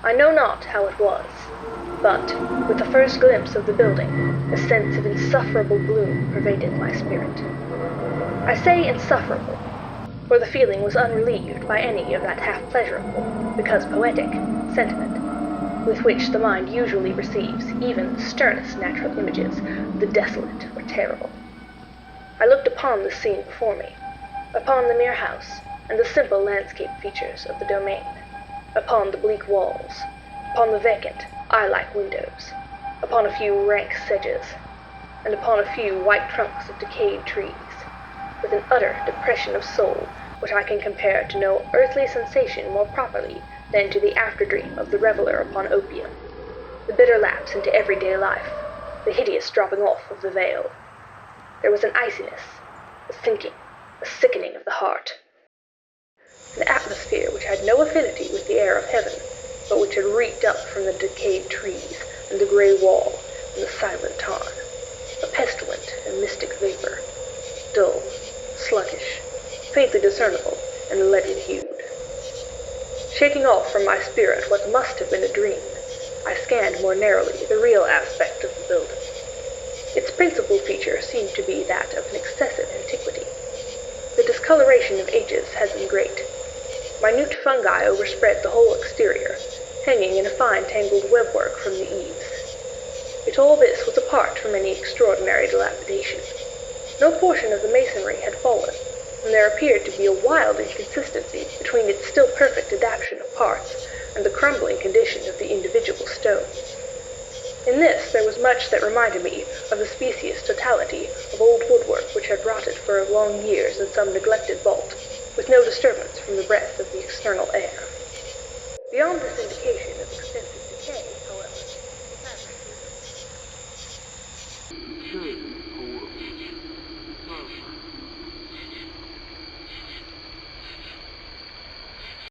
I know not how it was, but, with the first glimpse of the building, a sense of insufferable gloom pervaded my spirit. I say insufferable, for the feeling was unrelieved by any of that half-pleasurable, because poetic, sentiment, with which the mind usually receives even the sternest natural images of the desolate or terrible. I looked upon the scene before me, upon the mere house, and the simple landscape features of the domain, upon the bleak walls, upon the vacant, eye-like windows, upon a few rank sedges, and upon a few white trunks of decayed trees, with an utter depression of soul which I can compare to no earthly sensation more properly than to the after-dream of the reveler upon opium, the bitter lapse into everyday life, the hideous dropping off of the veil. There was an iciness, a sinking, a sickening of the heart, an atmosphere which had no affinity with the air of heaven, but which had reeked up from the decayed trees and the gray wall and the silent tarn, a pestilent and mystic vapor, dull, sluggish, faintly discernible, and leaden-hued. Shaking off from my spirit what must have been a dream, I scanned more narrowly the real aspect of the building. Its principal feature seemed to be that of an excessive antiquity. The discoloration of ages had been great. Minute fungi overspread the whole exterior, hanging in a fine tangled webwork from the eaves. Yet all this was apart from any extraordinary dilapidation. No portion of the masonry had fallen, and there appeared to be a wild inconsistency between its still perfect adaptation of parts and the crumbling condition of the individual stones. In this there was much that reminded me of the specious totality of old woodwork which had rotted for long years in some neglected vault, with no disturbance from the breath of the external air. Beyond this indication of extensive